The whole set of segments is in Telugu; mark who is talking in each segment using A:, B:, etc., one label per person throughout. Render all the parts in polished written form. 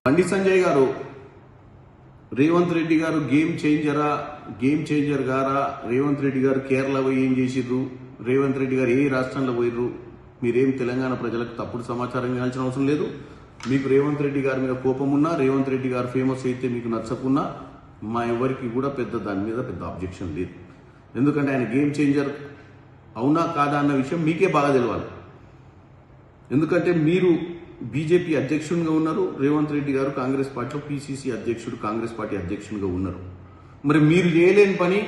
A: బండి సంజయ్ గారు రేవంత్ రెడ్డి గారు గేమ్ చేంజర్ గారా? రేవంత్ రెడ్డి గారు కేరళ పోయి ఏం చేసిర్రు? రేవంత్ రెడ్డి గారు ఏ రాష్ట్రంలో పోయిర్రు? మీరేం తెలంగాణ ప్రజలకు తప్పుడు సమాచారం ఇవ్వాల్సిన అవసరం లేదు. మీకు రేవంత్ రెడ్డి గారి మీద కోపం ఉన్నా, రేవంత్ రెడ్డి గారు ఫేమస్ అయితే మీకు నచ్చకున్నా మా ఎవరికి కూడా దాని మీద పెద్ద ఆబ్జెక్షన్ లేదు. ఎందుకంటే ఆయన గేమ్ చేంజర్ అవునా కాదా అన్న విషయం మీకే బాగా తెలియాలి. ఎందుకంటే మీరు బీజేపీ అధ్యక్షునిగా ఉన్నారు, రేవంత్ రెడ్డి గారు కాంగ్రెస్ పార్టీలో పీసీసీ అధ్యక్షుడు, కాంగ్రెస్ పార్టీ అధ్యక్షునిగా ఉన్నారు. మరి మీరు చేయలేని పని,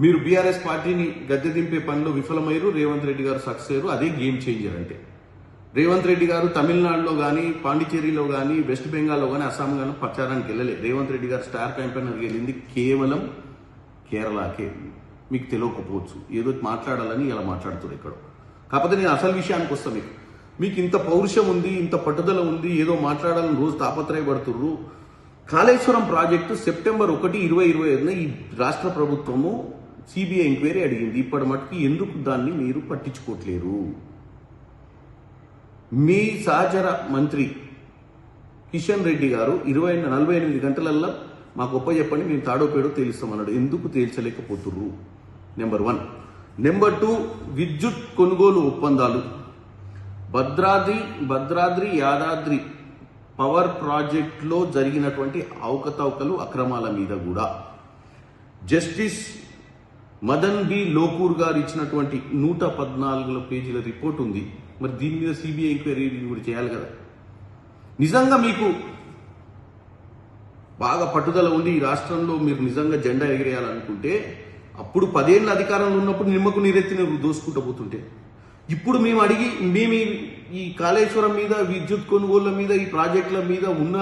A: మీరు బీఆర్ఎస్ పార్టీని గద్దె దింపే పనిలో విఫలమయ్యారు, రేవంత్ రెడ్డి గారు సక్సెస్ అయ్యారు. అదే గేమ్ చేంజర్ అంటే. రేవంత్ రెడ్డి గారు తమిళనాడులో కానీ, పాండిచేరిలో కానీ, వెస్ట్ బెంగాల్లో కానీ, అస్సాం కానీ ప్రచారానికి వెళ్ళలేదు. రేవంత్ రెడ్డి గారు స్టార్ క్యాంపెయినర్కి వెళ్ళింది కేవలం కేరళకే. మీకు తెలియకపోవచ్చు, ఏదో మాట్లాడాలని ఇలా మాట్లాడుతారు ఇక్కడ. కాకపోతే నేను అసలు విషయానికి వస్తాను. మీకు ఇంత పౌరుషం ఉంది, ఇంత పట్టుదల ఉంది, ఏదో మాట్లాడాలని రోజు తాపత్రయపడుతుర్రు. కాళేశ్వరం ప్రాజెక్టు సెప్టెంబర్ 1, 2025 ఈ రాష్ట్ర ప్రభుత్వము సిబిఐ ఎంక్వైరీ అడిగింది. ఇప్పటి మటుకు ఎందుకు దాన్ని మీరు పట్టించుకోవట్లేరు? మీ సహచర మంత్రి కిషన్ రెడ్డి గారు 48 గంటలల్లో మాకు చెప్పండి, మేము తాడో పేడో తేలుస్తామన్నాడు. ఎందుకు తేల్చలేకపోతుర్రు? నెంబర్ 1. నెంబర్ 2, విద్యుత్ కొనుగోలు ఒప్పందాలు. భద్రాద్రి యాదాద్రి పవర్ ప్రాజెక్టులో జరిగినటువంటి అవకతవకలు, అక్రమాల మీద కూడా జస్టిస్ మదన్ బి లోకూర్ గారు ఇచ్చినటువంటి 114 పేజీల రిపోర్ట్ ఉంది. మరి దీని మీద సిబిఐ ఎంక్వైరీ కూడా చేయాలి కదా. నిజంగా మీకు బాగా పట్టుదల ఉండి ఈ రాష్ట్రంలో మీరు నిజంగా జెండా ఎగిరేయాలనుకుంటే, అప్పుడు 10 ఏళ్ళ అధికారంలో ఉన్నప్పుడు నిమ్మకు నీరెత్తిన దోసుకుంటూ పోతుంటే, ఇప్పుడు మేము ఈ కాళేశ్వరం మీద, విద్యుత్ కొనుగోళ్ల మీద, ఈ ప్రాజెక్టుల మీద ఉన్న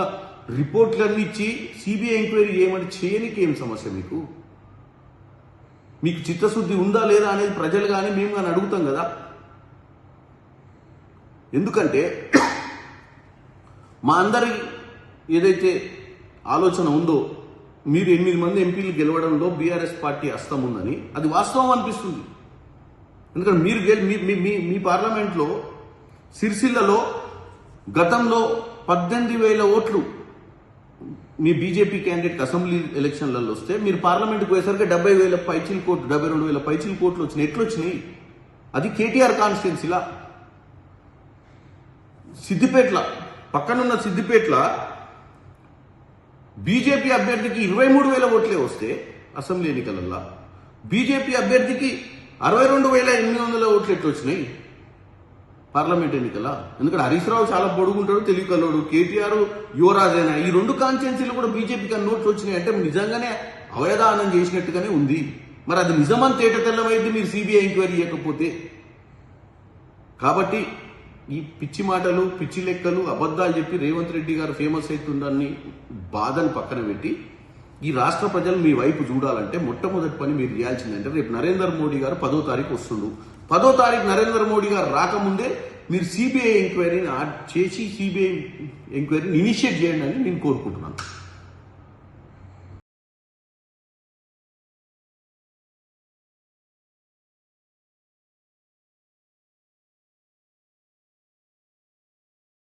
A: రిపోర్ట్లన్నీ ఇచ్చి సిబిఐ ఎంక్వైరీ చేయమని చేయనికి ఏం సమస్య? మీకు చిత్తశుద్ధి ఉందా లేదా అనేది ప్రజలు కానీ మేము కానీ అడుగుతాం కదా. ఎందుకంటే మా అందరి ఏదైతే ఆలోచన ఉందో, మీరు 8 మంది ఎంపీలు గెలవడంలో బీఆర్ఎస్ పార్టీ హస్తం ఉందని, అది వాస్తవం అనిపిస్తుంది. ఎందుకంటే మీ పార్లమెంట్లో సిరిసిల్లలో గతంలో 18,000 ఓట్లు మీ బీజేపీ క్యాండిడేట్ అసెంబ్లీ ఎలక్షన్లలో వస్తే, మీరు పార్లమెంట్కి పోయేసరికి 70,000 పైచీల కోట్లు, 72,000 పైచీల కోట్లు వచ్చినాయి. ఎట్లొచ్చినాయి? అది కేటీఆర్ కాన్స్టిట్యున్సీలా. సిద్దిపేటల పక్కనున్న సిద్దిపేటల బీజేపీ అభ్యర్థికి 23,000 ఓట్లే వస్తే అసెంబ్లీ ఎన్నికలల్లో, బీజేపీ అభ్యర్థికి 62,800 ఓట్లు ఎట్లా వచ్చినాయి పార్లమెంట్ ఎన్నికల? ఎందుకంటే హరీష్ రావు చాలా పొడుగుంటాడు, తెలివి కల్లోడు, కేటీఆర్ యువరాజ్ అయినా, ఈ 2 కాన్స్టిట్యున్సీలు కూడా బీజేపీకి నోట్లు వచ్చినాయి అంటే నిజంగానే అవయదానం చేసినట్టుగానే ఉంది. మరి అది నిజమని తేట తెల్లమైంది మీరు సిబిఐ ఎంక్వైరీ చేయకపోతే. కాబట్టి ఈ పిచ్చి మాటలు, పిచ్చి లెక్కలు, అబద్ధాలు చెప్పి రేవంత్ రెడ్డి గారు ఫేమస్ అవుతుందని బాధను పక్కన పెట్టి, ఈ రాష్ట్ర ప్రజలు మీ వైపు చూడాలంటే మొట్టమొదటి పని మీరు చేయాల్సిందంటే, రేపు నరేంద్ర మోడీ గారు 10వ తారీఖు వస్తుండు. 10వ తారీఖు నరేంద్ర మోడీ గారు రాకముందే మీరు సిబిఐ ఎంక్వైరీని చేసి సిబిఐ ఎంక్వైరీని ఇనిషియేట్ చేయండి అని నేను కోరుకుంటున్నాను.